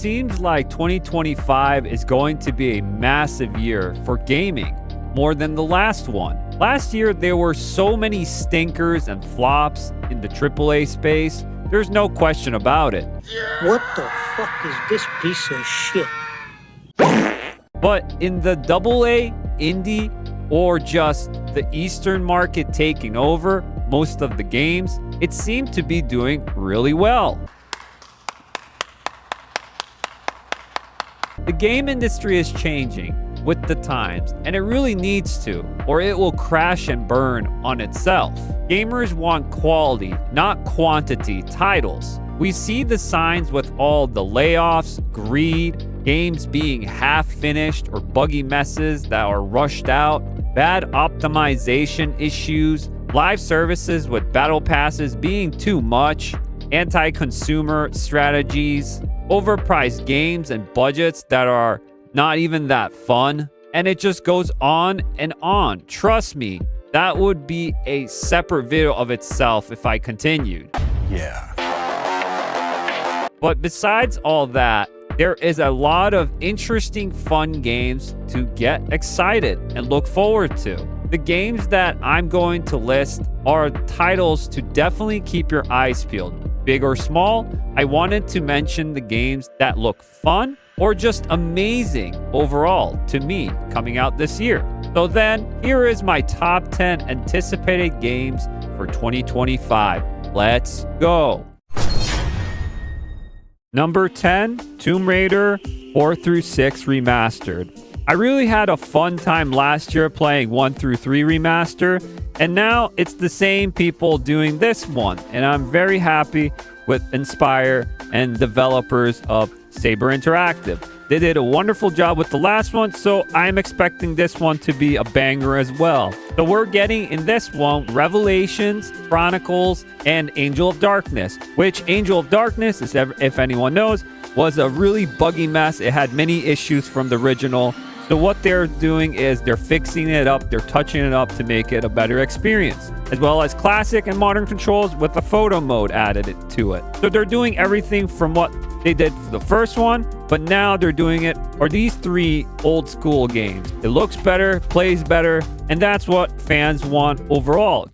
seems like 2025 is going to be a massive year for gaming, more than the last one. Last year, there were so many stinkers and flops in the AAA space. There's no question about it. What the fuck is this piece of shit? But in the AA, indie, or just the Eastern market taking over most of the games, it seemed to be doing really well. The game industry is changing with the times, and it really needs to, or it will crash and burn on itself. Gamers want quality, not quantity, titles. We see the signs with all the layoffs, greed, games being half-finished or buggy messes that are rushed out, bad optimization issues, live services with battle passes being too much, anti-consumer strategies, overpriced games and budgets that are not even that fun, and it just goes on and on. Trust me, that would be a separate video of itself if I continued. Yeah. But besides all that, there is a lot of interesting fun games to get excited and look forward to. The games that I'm going to list are titles to definitely keep your eyes peeled. Big or small, I wanted to mention the games that look fun or just amazing overall to me coming out this year. So then, here is my top 10 anticipated games for 2025. Let's go. Number 10, Tomb Raider 4 through 6 Remastered. I really had a fun time last year playing 1 through 3 Remaster, and now it's the same people doing this one, and I'm very happy with Inspire and developers of Saber Interactive. They did a wonderful job with the last one, so I'm expecting this one to be a banger as well. So we're getting in this one Revelations, Chronicles, and Angel of Darkness, which Angel of Darkness, if anyone knows, was a really buggy mess. It had many issues from the original. So what they're doing is they're fixing it up, they're touching it up to make it a better experience, as well as classic and modern controls with a photo mode added to it. So they're doing everything from what they did for the first one, but now they're doing it for these 3 old school games. It looks better, plays better, and that's what fans want overall.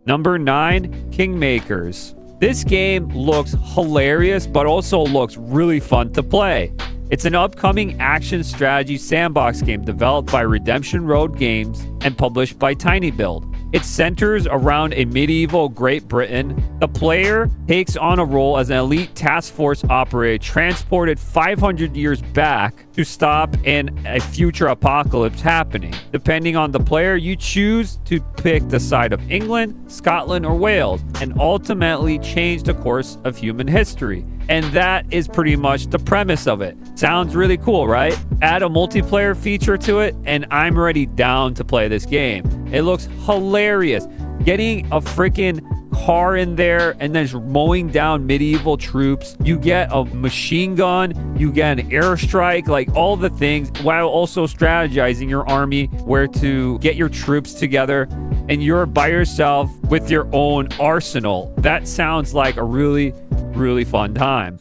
Number 9, Kingmakers. This game looks hilarious, but also looks really fun to play. It's an upcoming action strategy sandbox game developed by Redemption Road Games and published by TinyBuild. It centers around a medieval Great Britain. The player takes on a role as an elite task force operator transported 500 years back to stop a future apocalypse happening. Depending on the player, you choose to pick the side of England, Scotland, or Wales, and ultimately change the course of human history. And that is pretty much the premise of it. Sounds really cool, right? Add a multiplayer feature to it, and I'm already down to play this game. It looks hilarious. Getting a freaking car in there and then just mowing down medieval troops. You get a machine gun, you get an airstrike, like all the things, while also strategizing your army, where to get your troops together, and you're by yourself with your own arsenal. That sounds like a really fun time.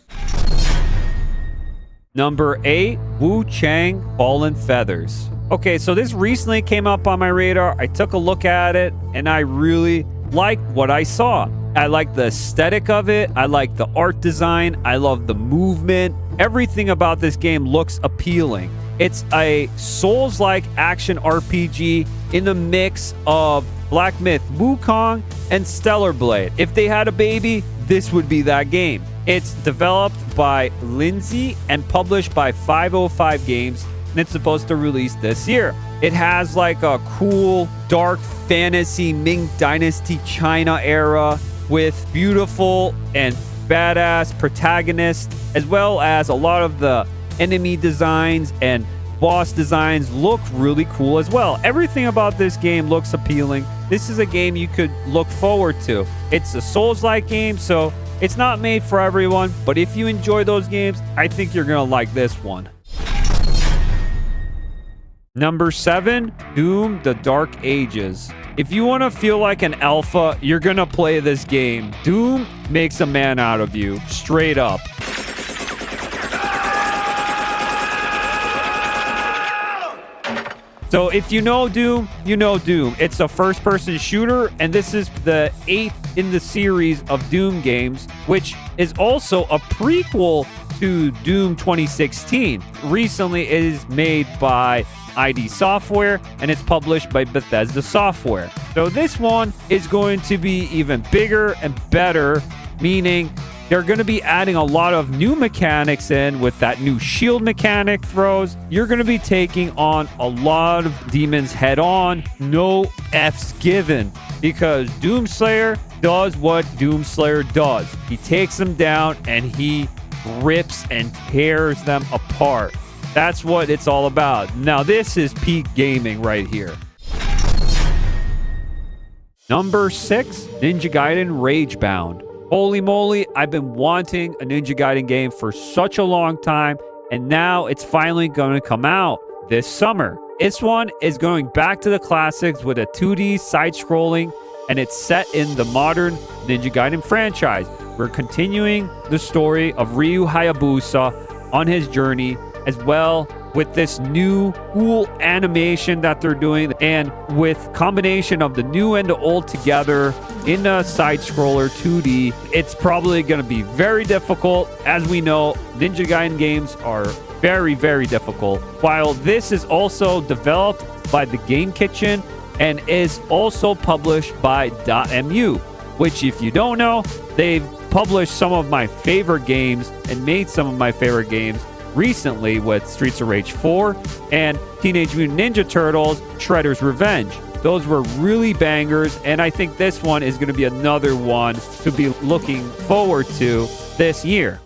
Number 8, Wu Chang Fallen Feathers. Okay, so this recently came up on my radar. I took a look at it and I really liked what I saw. I like the aesthetic of it. I like the art design. I love the movement. Everything about this game looks appealing. It's a Souls-like action RPG in the mix of Black Myth Wukong and Stellar Blade. If they had a baby, this would be that game. It's developed by Lindsay and published by 505 Games, and it's supposed to release this year. It has like a cool, dark fantasy Ming Dynasty China era with beautiful and badass protagonists, as well as a lot of the enemy designs and boss designs look really cool as well. Everything about this game looks appealing. This is a game you could look forward to. It's a Souls-like game, so it's not made for everyone, but if you enjoy those games, I think you're gonna like this one. Number 7, Doom: The Dark Ages. If you want to feel like an alpha, you're gonna play this game. Doom makes a man out of you, straight up. So if you know Doom, you know Doom. It's a first-person shooter, and this is the 8th in the series of Doom games, which is also a prequel to Doom 2016. Recently, it is made by ID Software, and it's published by Bethesda Software. So this one is going to be even bigger and better, meaning they're going to be adding a lot of new mechanics in with that new shield mechanic throws. You're going to be taking on a lot of demons head on, no F's given, because Doomslayer does what Doomslayer does. He takes them down and he rips and tears them apart. That's what it's all about. Now, this is peak gaming right here. Number 6, Ninja Gaiden Ragebound. Holy moly, I've been wanting a Ninja Gaiden game for such a long time, and now it's finally going to come out this summer. This one is going back to the classics with a 2D side-scrolling, and it's set in the modern Ninja Gaiden franchise. We're continuing the story of Ryu Hayabusa on his journey, as well with this new cool animation that they're doing, and with combination of the new and the old together in a side-scroller 2D. It's probably going to be very difficult. As we know, Ninja Gaiden games are very, very difficult. While this is also developed by the Game Kitchen and is also published by .mu, which, if you don't know, they've published some of my favorite games and made some of my favorite games recently with Streets of Rage 4 and Teenage Mutant Ninja Turtles Shredder's Revenge. Those were really bangers, and I think this one is going to be another one to be looking forward to this year.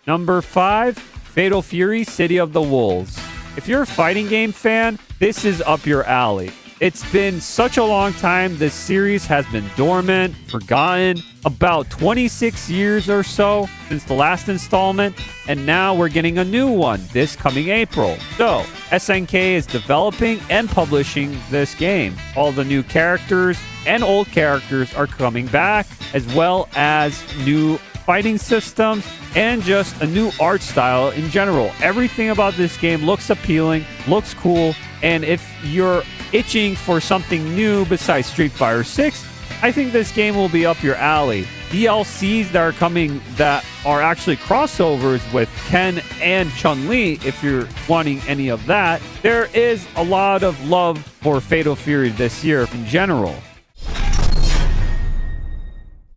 Number 5, Fatal Fury City of the Wolves. If you're a fighting game fan, this is up your alley. It's been such a long time. This series has been dormant, forgotten, about 26 years or so since the last installment, and now we're getting a new one this coming April. So, SNK is developing and publishing this game. All the new characters and old characters are coming back, as well as new fighting systems and just a new art style in general. Everything about this game looks appealing, looks cool, and if you're itching for something new besides Street Fighter 6, I think this game will be up your alley. DLCs that are coming that are actually crossovers with Ken and Chun-Li, if you're wanting any of that. There is a lot of love for Fatal Fury this year in general.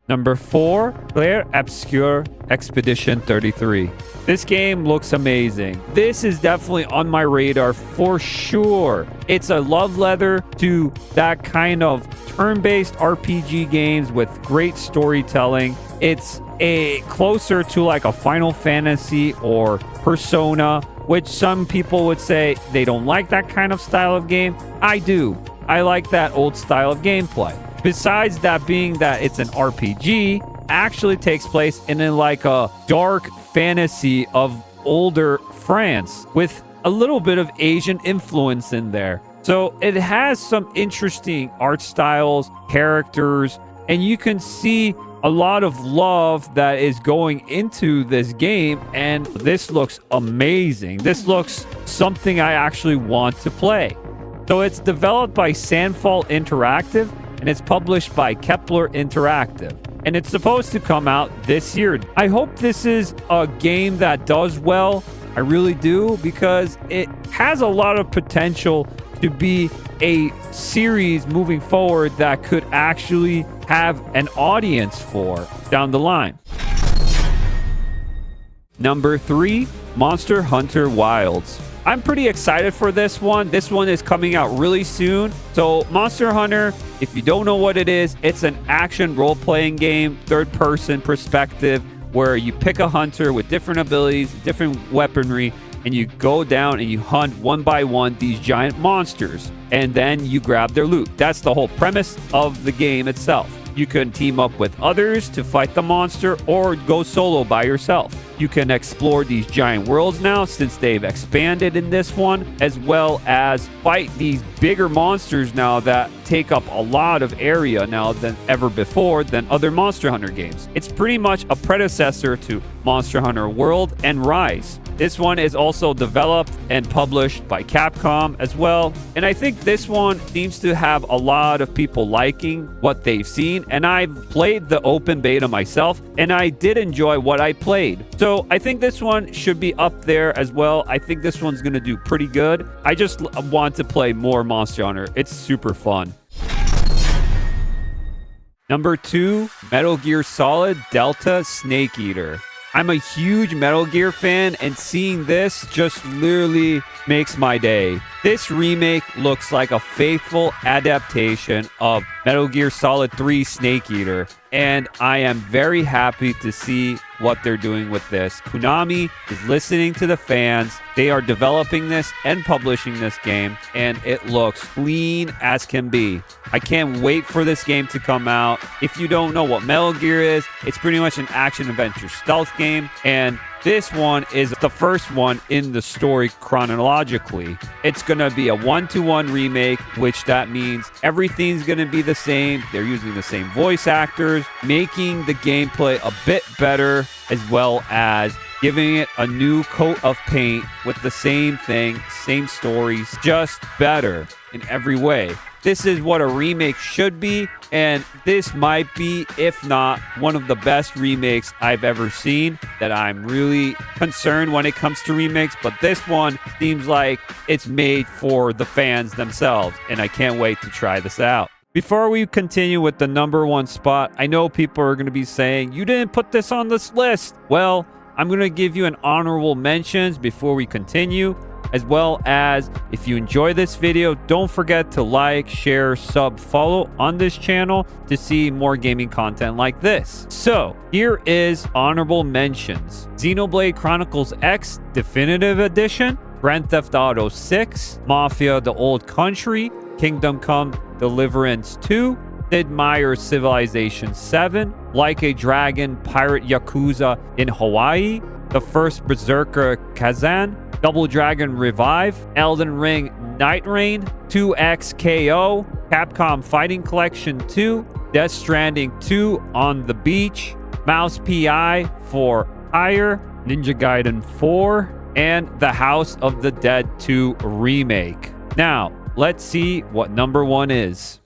Number 4, Clair Obscur Expedition 33. This game looks amazing. This is definitely on my radar for sure. It's a love letter to that kind of turn-based RPG games with great storytelling. It's closer to like a Final Fantasy or Persona, which some people would say they don't like that kind of style of game. I do. I like that old style of gameplay. Besides that being that it's an RPG, actually takes place in like a dark fantasy of older France with a little bit of Asian influence in there. So it has some interesting art styles, characters, and you can see a lot of love that is going into this game, and this looks amazing. This looks something I actually want to play. So it's developed by Sandfall Interactive, and it's published by Kepler Interactive. And it's supposed to come out this year. I hope this is a game that does well. I really do, because it has a lot of potential to be a series moving forward that could actually have an audience for down the line. Number 3, Monster Hunter Wilds. I'm pretty excited for this one. This one is coming out really soon. So Monster Hunter, if you don't know what it is, it's an action role-playing game, third-person perspective, where you pick a hunter with different abilities, different weaponry, and you go down and you hunt one by one these giant monsters, and then you grab their loot. That's the whole premise of the game itself. You can team up with others to fight the monster or go solo by yourself. You can explore these giant worlds now since they've expanded in this one, as well as fight these bigger monsters now that take up a lot of area now than ever before than other Monster Hunter games. It's pretty much a predecessor to Monster Hunter World and Rise. This one is also developed and published by Capcom as well. And I think this one seems to have a lot of people liking what they've seen. And I've played the open beta myself, and I did enjoy what I played. So I think this one should be up there as well. I think this one's going to do pretty good. I just want to play more Monster Hunter. It's super fun. Number 2, Metal Gear Solid Delta Snake Eater. I'm a huge Metal Gear fan, and seeing this just literally makes my day. This remake looks like a faithful adaptation of Metal Gear Solid 3 Snake Eater, and I am very happy to see what they're doing with this. Konami is listening to the fans. They are developing this and publishing this game, and it looks clean as can be. I can't wait for this game to come out. If you don't know what Metal Gear is, it's pretty much an action-adventure stealth game, and this one is the first one in the story chronologically. It's going to be a 1-to-1 remake, which that means everything's going to be the same. They're using the same voice actors, making the gameplay a bit better, as well as giving it a new coat of paint with the same thing, same stories, just better in every way. This is what a remake should be, and this might be, if not, one of the best remakes I've ever seen. That I'm really concerned when it comes to remakes, but this one seems like it's made for the fans themselves, and I can't wait to try this out. Before we continue with the number 1 spot, I know people are going to be saying, you didn't put this on this list. Well, I'm going to give you an honorable mentions before we continue. As well as, if you enjoy this video, don't forget to like, share, sub, follow on this channel to see more gaming content like this. So, here is honorable mentions. Xenoblade Chronicles X Definitive Edition, Grand Theft Auto 6, Mafia The Old Country, Kingdom Come Deliverance 2, Sid Meier's Civilization 7, Like a Dragon Pirate Yakuza in Hawaii, The First Berserker Kazan, Double Dragon Revive, Elden Ring Night Rain, 2XKO, Capcom Fighting Collection 2, Death Stranding 2 On the Beach, Mouse PI for Hire, Ninja Gaiden 4, and The House of the Dead 2 Remake. Now, let's see what number 1 is.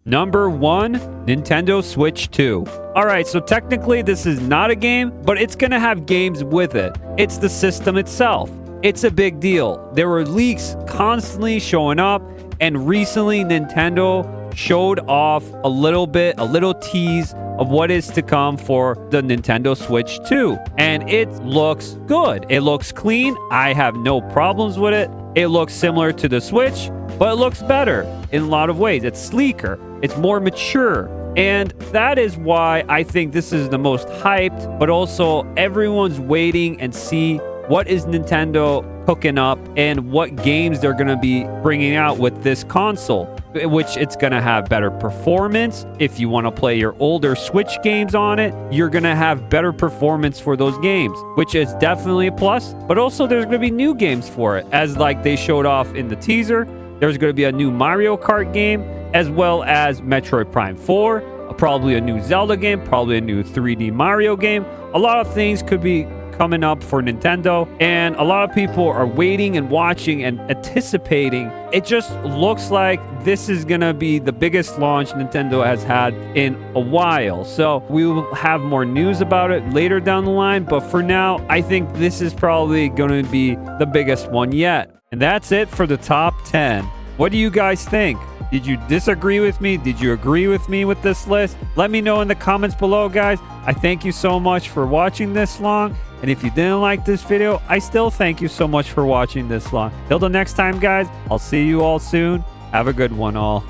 Number 1, Nintendo Switch 2. Alright, so technically this is not a game, but it's gonna have games with it. It's the system itself. It's a big deal. There were leaks constantly showing up, and recently Nintendo showed off a little tease of what is to come for the Nintendo Switch 2. And it looks good. It looks clean. I have no problems with it. It looks similar to the Switch, but it looks better in a lot of ways. It's sleeker. It's more mature. And that is why I think this is the most hyped, but also everyone's waiting and see what is Nintendo hooking up and what games they're going to be bringing out with this console, which it's going to have better performance. If you want to play your older Switch games on it, you're going to have better performance for those games, which is definitely a plus. But also there's going to be new games for it, as like they showed off in the teaser. There's going to be a new Mario Kart game, as well as Metroid Prime 4, probably a new Zelda game, probably a new 3D Mario game. A lot of things could be coming up for Nintendo, and a lot of people are waiting and watching and anticipating. It just looks like this is gonna be the biggest launch Nintendo has had in a while. So we will have more news about it later down the line, but for now, I think this is probably gonna be the biggest one yet. And that's it for the top 10. What do you guys think? Did you disagree with me? Did you agree with me with this list? Let me know in the comments below, guys. I thank you so much for watching this long. And if you didn't like this video, I still thank you so much for watching this long. Till the next time, guys, I'll see you all soon. Have a good one, all.